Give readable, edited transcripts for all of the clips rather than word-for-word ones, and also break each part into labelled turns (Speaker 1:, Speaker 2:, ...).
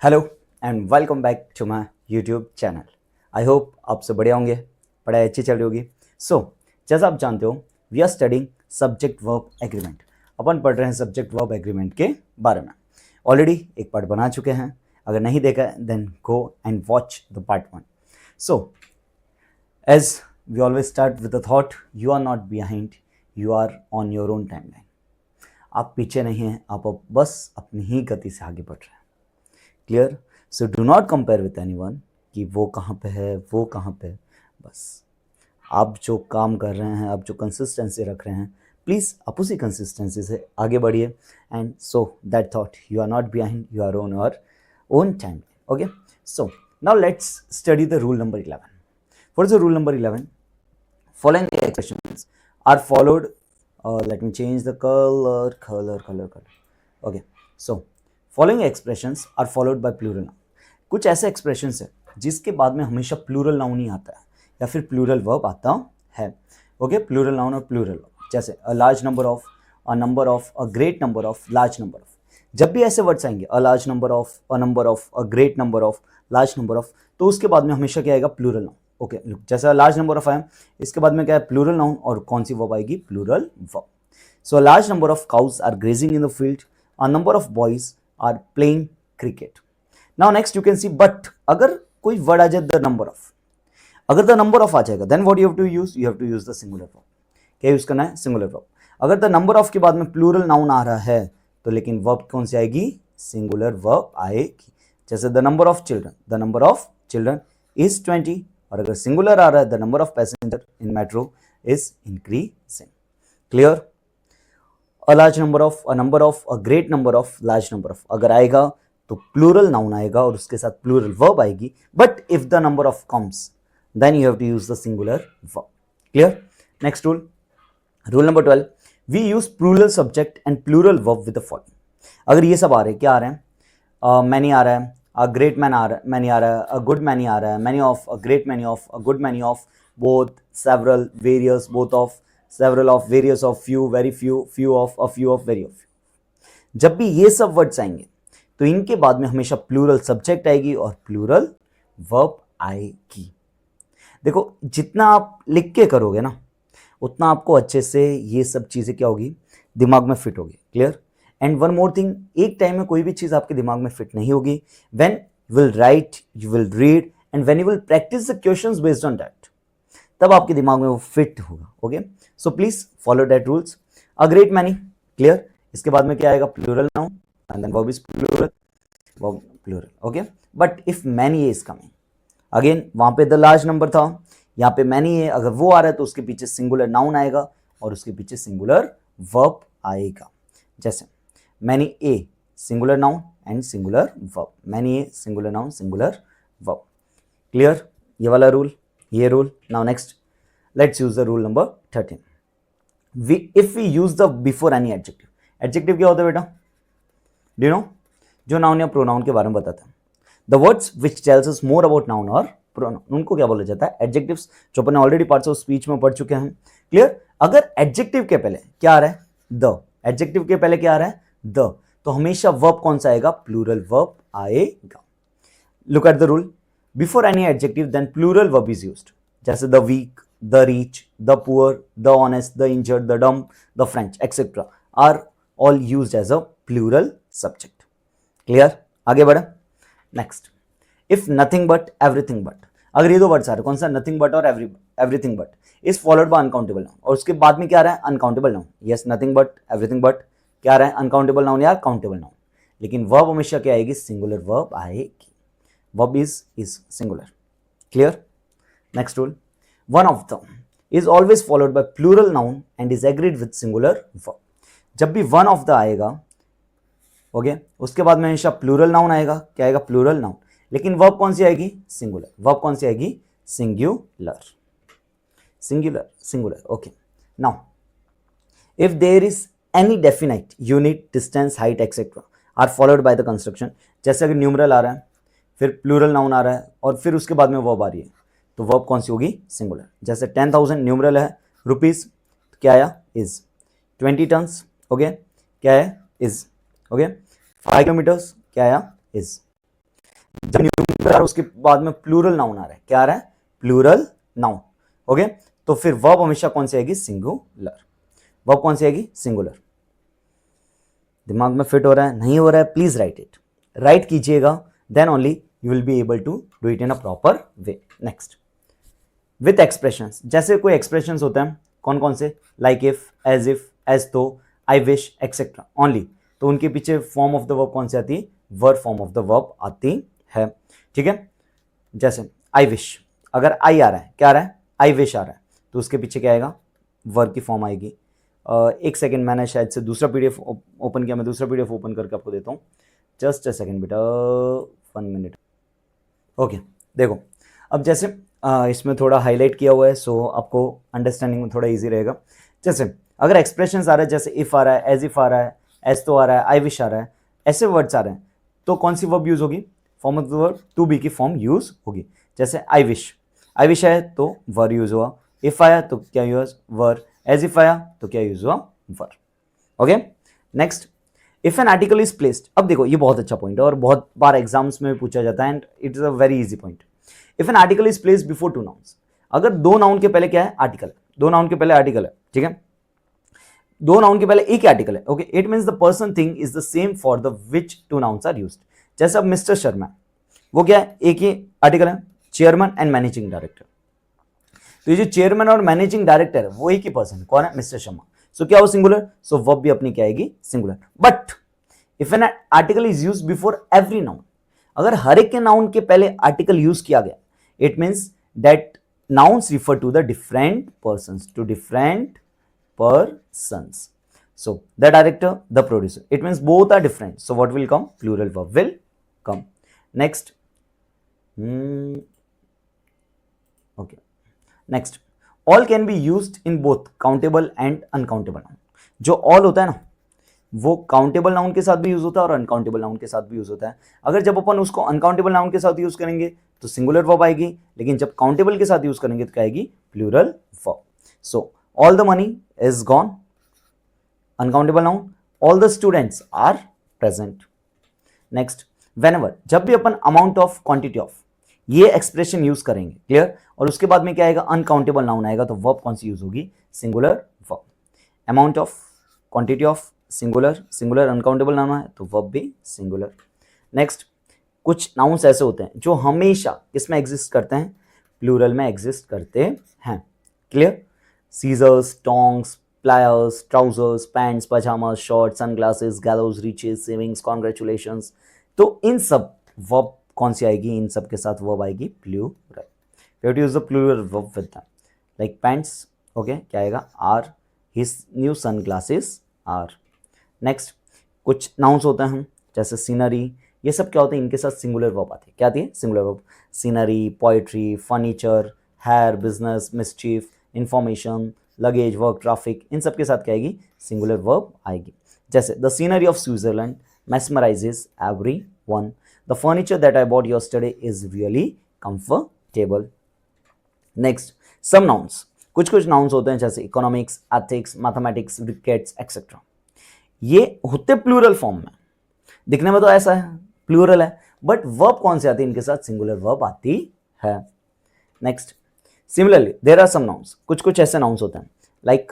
Speaker 1: Hello and welcome back to my YouTube channel. I hope आप सब बढ़िया होंगे, पढ़ाई अच्छी चल रही होगी। जैसा आप जानते हो, we are studying subject verb agreement. अपन पढ़ रहे हैं सब्जेक्ट वर्ब एग्रीमेंट के बारे में। ऑलरेडी एक पार्ट बना चुके हैं, अगर नहीं देखा है then go and watch the part 1। So as we always start with the thought, you are not behind, you are on your own timeline. आप पीछे नहीं हैं, आप बस अपनी ही गति से आगे बढ़ रहे हैं। Clear? So do not compare with anyone कि वो कहाँ पे है, वो कहाँ पे। बस आप जो काम कर रहे हैं, आप जो कंसिस्टेंसी रख रहे हैं, प्लीज़ आप उसी कंसिस्टेंसी से आगे बढ़िए। And so that thought, you are not behind, you are on your own time. Okay, so now let's study the rule number 11. For the rule number 11, following expressions are followed. Let me change the color. Okay, so following expressions are followed by plural noun. कुछ ऐसे expressions है जिसके बाद में हमेशा plural noun ही आता है या फिर प्लूरल वर्ब आता है। ओके, प्लूरल नाउन और प्लूरल वर्ब, जैसे a large number of, a number of, a great number of, large number of. जब भी ऐसे वर्ड्स आएंगे, a large number of, a number of, a great number of, large number of, तो उसके बाद में हमेशा क्या आएगा? Plural noun. ओके, जैसा लार्ज नंबर ऑफ आया, इसके बाद में क्या है? Plural noun. और कौन सी वर्ब आएगी? Plural verb. So a large number of cows are grazing in the field, a number of boys are playing cricket. Now next you can see, but अगर कोई वर्ड आ जाए द नंबर ऑफ, अगर the number of आ जाएगा, then what you have to use? You have to use the singular verb. क्या use करना है? Singular verb. अगर द नंबर ऑफ के बाद में प्लूरल नाउन आ रहा है तो लेकिन वर्ब कौन सी आएगी? सिंगुलर वर्ब आएगी। जैसे the number of children, the number of children is 20। और अगर सिंगुलर आ रहा है, the number of passenger in metro is increasing. Clear? A large number of, a number of, a great number of, large number of अगर आएगा तो plural noun आएगा और उसके साथ प्लूरल वर्ब आएगी। But if the number of comes, then you have to use the singular verb. Clear? Next rule, rule number 12, we use plural subject and plural verb with the following. अगर ये सब आ रहे हैं, क्या आ रहे हैं? Many आ रहा है, अ ग्रेट मैन आ रहा है, मैनी आ रहा है, अ गुड मैनी आ रहा है, many of, a great many of, a good many of, both, several, various, both of, several of, various of, few, very few, few of, a few of, very of. जब भी ये सब words आएंगे तो इनके बाद में हमेशा प्लूरल सब्जेक्ट आएगी और प्लूरल वर्ब आएगी। देखो, जितना आप लिख के करोगे ना, उतना आपको अच्छे से ये सब चीज़ें क्या होगी? दिमाग में फिट होगी। Clear? And one more thing, एक टाइम में कोई भी चीज़ आपके दिमाग में फिट नहीं होगी। When you will write, you will read and when you will practice the questions based on that, तब आपके दिमाग में वो फिट होगा। Okay, so please follow that rules. A great many, clear? इसके बाद में क्या आएगा? Plural noun and then verb is plural, verb plural. Okay, but if many is coming, again वहां पे द लार्ज नंबर था, यहाँ पे मैनी है, अगर वो आ रहा है तो उसके पीछे सिंगुलर नाउन आएगा और उसके पीछे सिंगुलर वर्ब आएगा। जैसे many a, singular noun and singular verb, many a, singular noun, singular verb. Clear? ये वाला रूल, ये rule. Now next, let's use the rule number 13। If we use the before any adjective, adjective क्या होता है बेटा? Do you know? जो noun या pronoun के बारे में बताता है। The words which tells us more about noun और प्रोनाउन, उनको क्या बोला जाता है? एडजेक्टिव्स, जो अपन ऑलरेडी पार्ट्स ऑफ स्पीच में पढ़ चुके हैं। क्लियर? अगर एडजेक्टिव के पहले क्या आ रहा है? द। एडजेक्टिव के पहले क्या आ रहा है? द। तो हमेशा वर्ब कौन सा आएगा? प्लूरल वर्ब आएगा। Look at the rule, before any adjective then plural verb is used. जैसे the weak, the rich, the poor, the honest, the injured, the dumb, the French etcetera are all used as a plural subject. Clear? आगे बढ़े। Next, if nothing but, everything but, अगर ये दो words आ रहे, कौन सा? नथिंग बट और everything but, is followed by uncountable noun, और उसके बाद में क्या आ रहा है? Uncountable noun. Yes, nothing but, everything but, क्या आ रहा है? अनकाउंटेबल नाउन या काउंटेबल नाउन। लेकिन वर्ब हमेशा क्या आएगी? सिंगुलर वर्ब आएगी। Verb is singular. Clear? Next rule. One of them is always followed by plural noun and is agreed with singular verb. जब भी one of the आएगा, okay, उसके बाद में हमेशा प्लूरल नाउन आएगा। क्या आएगा? Plural noun. लेकिन वर्ब कौन सी आएगी? सिंगुलर। वर्ब कौन सी आएगी? Singular. Singular, singular. Okay, now if there is any definite unit, distance, height, etc. are followed by the construction, जैसे अगर न्यूमरल आ रहा है, फिर प्लूरल नाउन आ रहा है और फिर उसके बाद में वर्ब आ रही है, तो वर्ब कौन सी होगी? सिंगुलर। जैसे 10,000 न्यूमरल है, रुपीज क्या आया? इज। 20 टन्स, ओके, क्या है? इज। ओके, 5 किलोमीटर्स क्या आया? इज। सिंगुलर, उसके बाद में प्लूरल नाउन आ रहा है, क्या आ रहा है, प्लूरल नाउन। ओके, तो फिर वर्ब हमेशा कौन सी आएगी, सिंगुलर। वर्ब कौन सी आएगी, सिंगुलर। दिमाग में फिट हो रहा है, नहीं हो रहा है, प्लीज राइट इट, राइट कीजिएगा, then only you will be able to do it in a proper way. Next, with expressions, जैसे कोई एक्सप्रेशंस होते हैं, कौन कौन से, लाइक इफ, एज तो, आई विश, एक्सेट्रा ओनली, तो उनके पीछे फॉर्म ऑफ द वर्ब कौन सी आती है, verb form of the verb आती है। ठीक है, जैसे आई विश, अगर आई आ रहा है, क्या आ रहा है, आई विश आ रहा है, तो उसके पीछे क्या आएगा, वर्ब की फॉर्म आएगी। एक सेकेंड, मैंने शायद से दूसरा पीडीएफ ओपन किया, मैं दूसरा पीडीएफ ओपन करके आपको देता हूँ, जस्ट अ सेकेंड बेटा, 1 मिनट। ओके, देखो अब जैसे इसमें थोड़ा हाईलाइट किया हुआ है, सो आपको अंडरस्टैंडिंग में थोड़ा इजी रहेगा। जैसे अगर एक्सप्रेशंस आ रहा है, जैसे इफ आ रहा है, एज इफ आ रहा है, एज तो आ रहा है, आई विश आ रहा है, ऐसे वर्ड्स आ रहे हैं, तो कौन सी वर्ब यूज होगी, form of the verb to be की फॉर्म यूज होगी। जैसे आई विश है तो वर यूज हुआ, इफ आया तो क्या यूज, वर, एज इफ आया तो क्या यूज हुआ, वर। Okay, next, if an article is placed, अब देखो ये बहुत अच्छा पॉइंट है और बहुत बार एग्जाम्स में भी पूछा जाता है, and it is a very easy point. If an article is placed before two nouns, अगर दो नाउन के पहले क्या है, आर्टिकल, दो नाउन के पहले आर्टिकल है, ठीक है, दो नाउन के पहले एक आर्टिकल है, okay, it means the person thing is the same for the which two nouns are used. जैसे अब मिस्टर शर्मा, वो क्या है, एक ही आर्टिकल है, चेयरमैन एंड मैनेजिंग डायरेक्टर, तो ये जो चेयरमैन और मैनेजिंग डायरेक्टर है वो एक ही पर्सन, कौन है, मिस्टर शर्मा, सो क्या हो, सिंगुलर, सो वर्ब भी अपनी क्या आएगी, singular. But if an article is used before every noun, अगर हर एक के नाउन के पहले आर्टिकल यूज किया गया, it means that nouns refer to the different persons, to different persons. So the director, the producer, it means both are different, so what will come, plural verb will come. Next, okay, next, all can be used in both countable and uncountable noun। जो all होता है ना, वो countable noun के साथ भी use होता है और अनकाउंटेबल नाउन के साथ भी यूज होता है। अगर जब अपन उसको अनकाउंटेबल नाउन के साथ यूज करेंगे तो सिंगुलर वर्ब आएगी, लेकिन जब काउंटेबल के साथ यूज करेंगे तो क्या आएगी, plural verb. So all the money is gone, uncountable noun, all the students are present। next, whenever, जब भी अपन amount of, quantity of, ये एक्सप्रेशन यूज करेंगे, क्लियर, और उसके बाद में क्या आएगा, अनकाउंटेबल नाउन आएगा, तो वर्ब कौन सी यूज होगी, singular verb. Amount of, quantity of, singular, singular uncountable noun है तो वर्ब भी सिंगुलर। नेक्स्ट, कुछ नाउन्स ऐसे होते हैं जो हमेशा किसमें एग्जिस्ट करते हैं, प्लूरल में एग्जिस्ट करते हैं, clear, scissors, tongs, pliers, trousers, pants, pajamas, shorts, sunglasses, gallows, reaches, savings, congratulations, तो इन सब वर्ब कौन सी आएगी, इन सब के साथ वर्ब आएगी plural. We have to use the plural verb with them, like pants, okay, क्या आएगा, are, his new sunglasses are. Next, कुछ नाउन्स होते हैं जैसे सीनरी, ये सब क्या होते हैं, इनके साथ सिंगुलर वर्ब आती है, क्या आती है, singular verb. Scenery, poetry, furniture, hair, business, mischief, information, luggage, work, traffic, इन सब के साथ क्या आएगी, सिंगुलर वर्ब आएगी। जैसे the scenery of Switzerland mesmerizes everyone, the furniture that I bought yesterday is really comfortable। Next, some nouns, कुछ कुछ नाउन्स होते हैं जैसे economics, ethics, mathematics, wickets etcetera, ये होते प्लूरल फॉर्म में, दिखने में तो ऐसा है, प्लूरल है, बट वर्ब कौन सी आती है इनके साथ, सिंगुलर वर्ब आती है। Next, similarly there are some nouns, कुछ कुछ ऐसे नाउन्स होते हैं लाइक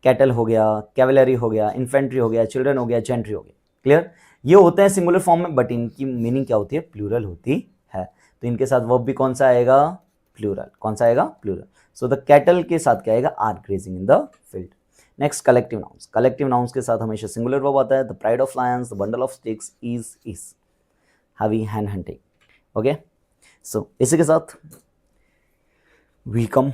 Speaker 1: कैटल हो गया, कैवलरी हो गया, इन्फेंट्री हो गया, चिल्ड्रन हो गया, जेंट्री हो गया, क्लियर, ये होते हैं सिंगुलर फॉर्म में, बट इनकी मीनिंग क्या होती है, प्लूरल होती है, तो इनके साथ वर्ब भी कौन सा आएगा, प्लूरल, कौन सा आएगा, प्लूरल। सो द कैटल के साथ क्या आएगा, are grazing in the field. Next, collective nouns, collective nouns के साथ हमेशा सिंगुलर वर्ब आता है, the pride of lions, the bundle of sticks is heavy hand hunting. Okay, so इसी के साथ we come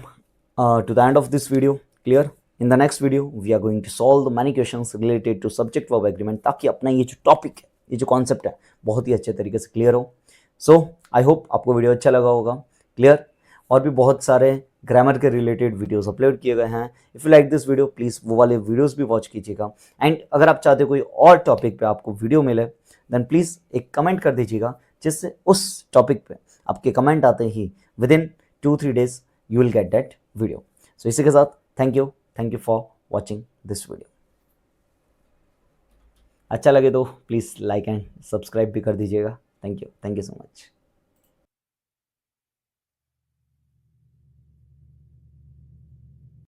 Speaker 1: to the end of this video, clear। in the next video we are going to solve the many questions related to subject verb agreement, ताकि अपना ये जो topic है, ये जो कॉन्सेप्ट है, बहुत ही अच्छे तरीके से क्लियर हो। सो आई होप आपको वीडियो अच्छा लगा होगा, क्लियर, और भी बहुत सारे ग्रामर के रिलेटेड वीडियोस अपलोड किए गए हैं। If you like this video please वो वाले वीडियोस भी वॉच कीजिएगा, एंड अगर आप चाहते हो कोई और टॉपिक पे आपको वीडियो मिले देन प्लीज़ एक कमेंट कर दीजिएगा, जिससे उस टॉपिक पे आपके कमेंट आते ही with in 2-3 days you will get that video। so इसी के साथ thank you for watching this video। अच्छा लगे तो प्लीज़ लाइक एंड सब्सक्राइब भी कर दीजिएगा। Thank you so much.